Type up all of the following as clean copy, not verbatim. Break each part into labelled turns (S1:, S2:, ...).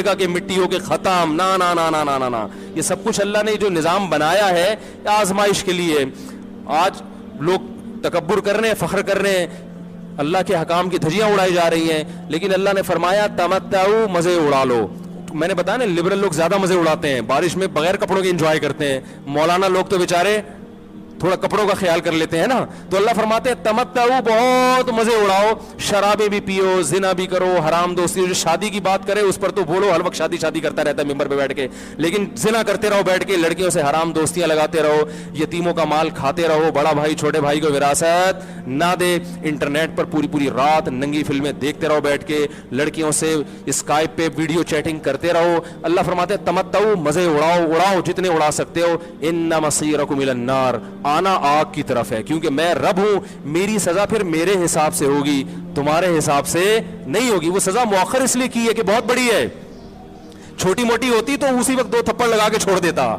S1: گا کہ مٹی ہو کے ختم. نا نا نا نا نا نا نا, یہ سب کچھ اللہ نے جو نظام بنایا ہے آزمائش کے لیے. آج لوگ تکبر کر رہے ہیں, فخر کر رہے ہیں, اللہ کے حکام کی دھجیاں اڑائی جا رہی ہیں, لیکن اللہ نے فرمایا تمتعوا, مزے اڑا لو. میں نے بتایا نا لبرل لوگ زیادہ مزے اڑاتے ہیں, بارش میں بغیر کپڑوں کے انجوائے کرتے ہیں. مولانا لوگ تو بیچارے تھوڑا کپڑوں کا خیال کر لیتے ہیں نا. تو اللہ فرماتے ہیں تمتعوا, بہت مزے اڑاؤ, شرابیں بھی پیو, زنا بھی کرو, حرام دوستی. جو شادی کی بات کرے اس پر تو بولو ہر وقت شادی شادی کرتا رہتا ہے ممبر پہ بیٹھ کے, لیکن زنا کرتے رہو بیٹھ کے, لڑکیوں سے حرام دوستیاں لگاتے رہو, یتیموں کا مال کھاتے رہو, بڑا بھائی چھوٹے بھائی کو وراثت نہ دے, انٹرنیٹ پر پوری پوری رات ننگی فلمیں دیکھتے رہو بیٹھ کے, لڑکیوں سے اسکائپ پہ ویڈیو چیٹنگ کرتے رہو. اللہ فرماتے ہیں تمتعوا, مزے اڑاؤ جتنے اڑا سکتے ہو. ان مصیرکم الی النار, آنا آگ کی طرف ہے, کیونکہ میں رب ہوں, میری سزا پھر میرے حساب سے ہوگی, تمہارے حساب سے نہیں ہوگی. وہ سزا مؤخر اس لیے کی ہے کہ بہت بڑی ہے, چھوٹی موٹی ہوتی تو اسی وقت 2 تھپڑ لگا کے چھوڑ دیتا.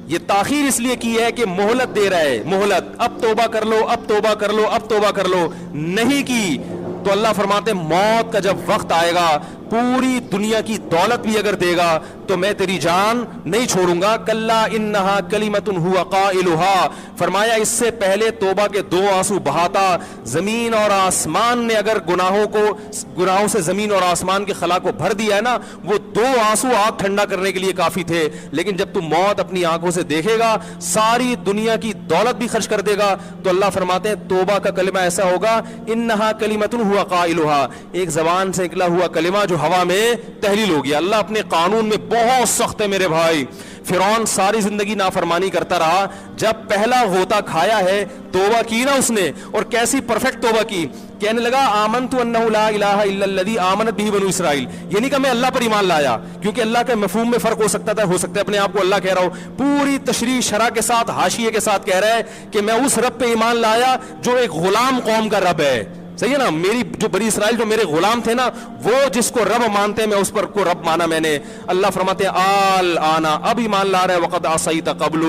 S1: یہ تاخیر اس لیے کی ہے کہ مہلت دے رہا ہے, مہلت, اب توبہ کر لو, اب توبہ کر لو, اب توبہ کر لو. نہیں کی تو اللہ فرماتے ہیں موت کا جب وقت آئے گا, پوری دنیا کی دولت بھی اگر دے گا تو میں تیری جان نہیں چھوڑوں گا. کلا انہا کلمۃ ہوا قائلھا, فرمایا اس سے پہلے توبہ کے 2 آنسو بہاتا. زمین اور آسمان نے اگر گناہوں سے زمین اور آسمان کے خلا کو بھر دیا ہے نا, وہ 2 آنسو آگ ٹھنڈا کرنے کے لیے کافی تھے. لیکن جب تم موت اپنی آنکھوں سے دیکھے گا, ساری دنیا کی دولت بھی خرچ کر دے گا, تو اللہ فرماتے ہیں توبہ کا کلمہ ایسا ہوگا, انہا کلمۃ ہوا قائلھا, ایک زبان سے نکلا ہوا کلمہ جو ہوا میں تحلیل ہو گیا. اللہ اپنے قانون میں بہت سخت ہے میرے بھائی. فرعون ساری زندگی نافرمانی کرتا رہا, جب پہلا غوطہ کھایا ہے توبہ کی نا اس نے, اور کیسی پرفیکٹ توبہ کی. کہنے لگا آمنت انہ لا الہ الا الذی آمنت بہ بنو اسرائیل, یہ نہیں کہ میں اللہ پر ایمان لایا, کیونکہ اللہ کے مفہوم میں فرق ہو سکتا ہے اپنے آپ کو اللہ کہہ رہا ہوں, پوری تشریح شرح کے ساتھ حاشیے کے ساتھ کہہ رہا ہے کہ میں اس رب پہ ایمان لایا جو ایک غلام قوم کا رب ہے. صحیح ہے نا, میری جو بنی اسرائیل جو میرے غلام تھے نا, وہ جس کو رب مانتے ہیں میں اس پر کو رب مانا میں نے. اللہ فرماتے ہیں آل آنا, اب ایمان لا رہا ہے, وقد عصیت قبل,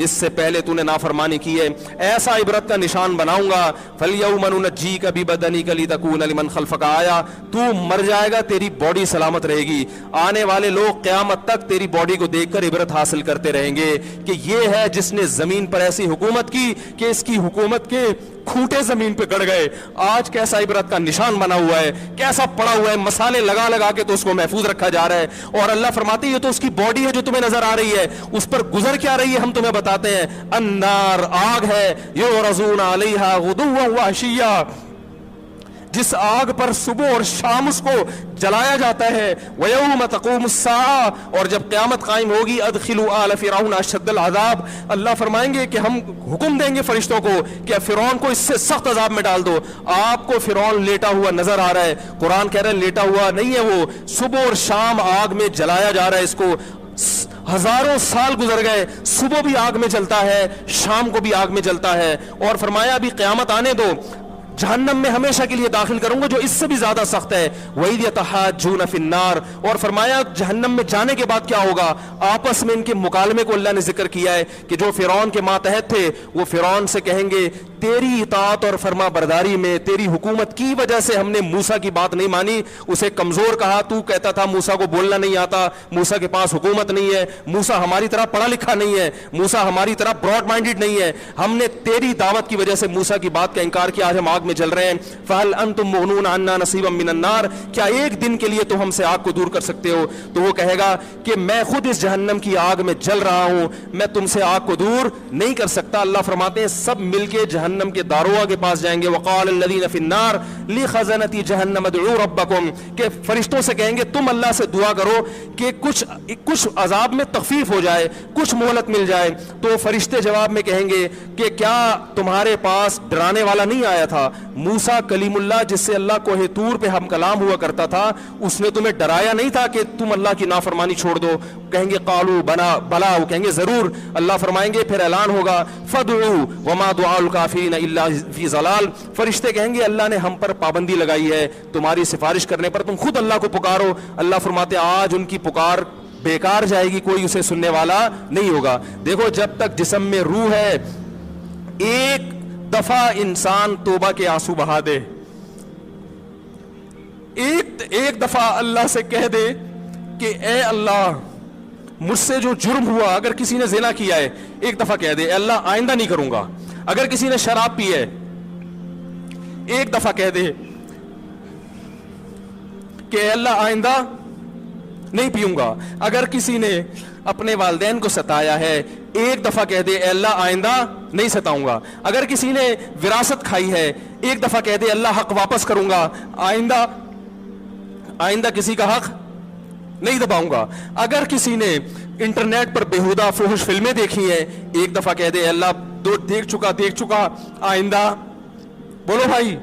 S1: اس سے پہلے تو نے نافرمانی کی ہے, ایسا عبرت کا نشان بناؤں گا. فالیوم ننجیک ببدنک لتکون لمن خلفک آیا, تو مر جائے گا تیری باڈی سلامت رہے گی, آنے والے لوگ قیامت تک تیری باڈی کو دیکھ کر عبرت حاصل کرتے رہیں گے کہ یہ ہے جس نے زمین پر ایسی حکومت کی کہ اس کی حکومت کے کھوٹے زمین پہ گڑ گئے. آج کیسا عبرت کا نشان بنا ہوا ہے, کیسا پڑا ہوا ہے, مسالے لگا لگا کے تو اس کو محفوظ رکھا جا رہا ہے. اور اللہ فرماتے ہیں یہ تو اس کی باڈی ہے جو تمہیں نظر آ رہی ہے, اس پر گزر کیا رہی ہے ہم تمہیں بتاتے ہیں. النار, آگ ہے, یعرضون علیہا غدوا وعشیا, جس آگ پر صبح اور شام اس کو جلایا جاتا ہے. وَيَوْمَ تَقُومُ السَّاعَةُ, اور جب قیامت قائم ہوگی, أَدْخِلُوا آلَ فِرْعَوْنَ أَشَدَّ الْعَذَابِ, اللہ فرمائیں گے کہ ہم حکم دیں گے فرشتوں کو کہ فرعون کو اس سے سخت عذاب میں ڈال دو. آپ کو فرعون لیٹا ہوا نظر آ رہا ہے, قرآن کہہ رہا ہے لیٹا ہوا نہیں ہے, وہ صبح اور شام آگ میں جلایا جا رہا ہے. اس کو ہزاروں سال گزر گئے, صبح بھی آگ میں جلتا ہے, شام کو بھی آگ میں جلتا ہے. اور فرمایا ابھی قیامت آنے دو, جہنم میں ہمیشہ کے لیے داخل کروں گا جو اس سے بھی زیادہ سخت ہے. وَإِذْ يَتَحَاجُّونَ فِي النَّارِ, اور فرمایا جہنم میں جانے کے بعد کیا ہوگا, آپس میں ان کے مکالمے کو اللہ نے ذکر کیا ہے کہ جو فرعون کے ماتحت تھے وہ فرعون سے کہیں گے تیری اطاعت اور فرما برداری میں, تیری حکومت کی وجہ سے ہم نے موسیٰ کی بات نہیں مانی, اسے کمزور کہا, تو کہتا تھا موسیٰ کو بولنا نہیں آتا, موسیٰ کے پاس حکومت نہیں ہے, موسیٰ ہماری طرح پڑھا لکھا نہیں ہے, موسیٰ ہماری طرح براڈ مائنڈڈ نہیں ہے, ہم نے تیری دعوت کی وجہ سے موسیٰ کی بات کا انکار کیا, آج ہم آگ میں جل رہے ہیں. فَهَلْ أَنْتُمْ مُغْنُونَ عَنَّا نَصِيبًا مِّنَ النَّارِ, کیا ایک دن کے لیے تو ہم سے آگ کو دور کر سکتے ہو. تو وہ کہے گا کہ میں خود اس جہنم کی آگ میں جل رہا ہوں, میں تم سے آگ کو دور نہیں کر سکتا. اللہ فرماتے ہیں سب مل کے جہنم کے داروغ کے پاس جائیں گے. وقال الذین فی النار لخزنۃ جہنم ادعوا ربکم, کہ فرشتوں سے کہیں گے تم اللہ سے دعا کرو کہ کچھ عذاب میں تخفیف ہو جائے, کچھ مہلت مل جائے. تو فرشتے جواب میں کہیں گے کہ کیا تمہارے پاس ڈرانے والا نہیں آیا تھا, موسیٰ کلیم اللہ جس سے اللہ کوہ طور پہ ہم کلام ہوا کرتا تھا, اس نے تمہیں ڈرایا نہیں تھا کہ تم اللہ کی نافرمانی چھوڑ دو. کہیں گے قالوا بلا, وہ کہیں گے ضرور. اللہ فرمائیں گے پھر اعلان ہوگا فادعوا وما دعاء الکافرین الا فی ضلال, فرشتے کہیں گے اللہ نے ہم پر پابندی لگائی ہے تمہاری سفارش کرنے پر, تم خود اللہ کو پکارو. اللہ فرماتے آج ان کی پکار بیکار جائے گی, کوئی اسے سننے والا نہیں ہوگا. دیکھو جب تک جسم میں روح ہے, ایک دفعہ انسان توبہ کے آنسو بہا دے, ایک دفعہ اللہ سے کہہ دے کہ اے اللہ مجھ سے جو جرم ہوا, اگر کسی نے زنا کیا ہے ایک دفعہ کہہ دے اے اللہ آئندہ نہیں کروں گا. اگر کسی نے شراب پی ہے ایک دفعہ کہہ دے کہ اے اللہ آئندہ نہیں پیوں گا. اگر کسی نے اپنے والدین کو ستایا ہے ایک دفعہ کہہ دے اے اللہ آئندہ نہیں ستاؤں گا. اگر کسی نے وراثت کھائی ہے ایک دفعہ کہہ دے اللہ حق واپس کروں گا, آئندہ کسی کا حق نہیں دباؤں گا. اگر کسی نے انٹرنیٹ پر بےہودہ فحش فلمیں دیکھی ہیں ایک دفعہ کہہ دے اللہ دیکھ چکا آئندہ بولو بھائی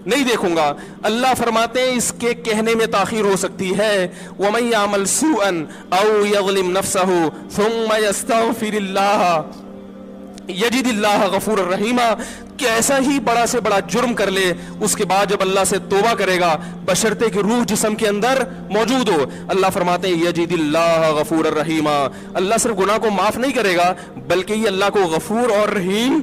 S1: نہیں دیکھوں گا. اللہ فرماتے ہیں اس کے کہنے میں تاخیر ہو سکتی ہے. وَمَن يَعْمَلْ سُوءًا أَوْ يَظْلِمْ نَفْسَهُ ثُمَّ يَسْتَغْفِرِ اللَّهَ يَجِدِ اللَّهَ غَفُورًا رَحِيمًا. کیسا ہی بڑا سے بڑا جرم کر لے اس کے بعد جب اللہ سے توبہ کرے گا بشرطے کہ روح جسم کے اندر موجود ہو, اللہ فرماتے ہیں یجد اللہ غفور الرحیما. اللہ صرف گناہ کو معاف نہیں کرے گا بلکہ یہ اللہ کو غفور اور رحیم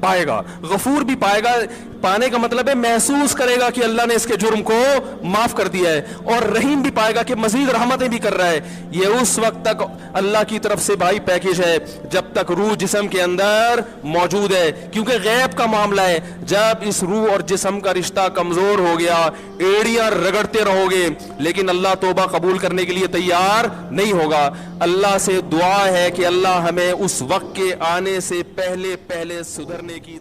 S1: پائے گا. غفور بھی پائے گا, پانے کا مطلب ہے محسوس کرے گا کہ اللہ نے اس کے جرم کو معاف کر دیا ہے, اور رحیم بھی پائے گا کہ مزید رحمتیں بھی کر رہا ہے. یہ اس وقت تک اللہ کی طرف سے بھائی پیکیج ہے جب تک روح جسم کے اندر موجود ہے, کیونکہ غیب کا معاملہ ہے. جب اس روح اور جسم کا رشتہ کمزور ہو گیا ایڑیاں رگڑتے رہو گے لیکن اللہ توبہ قبول کرنے کے لیے تیار نہیں ہوگا. اللہ سے دعا ہے کہ اللہ ہمیں اس وقت کے آنے سے پہلے سدھرنے کی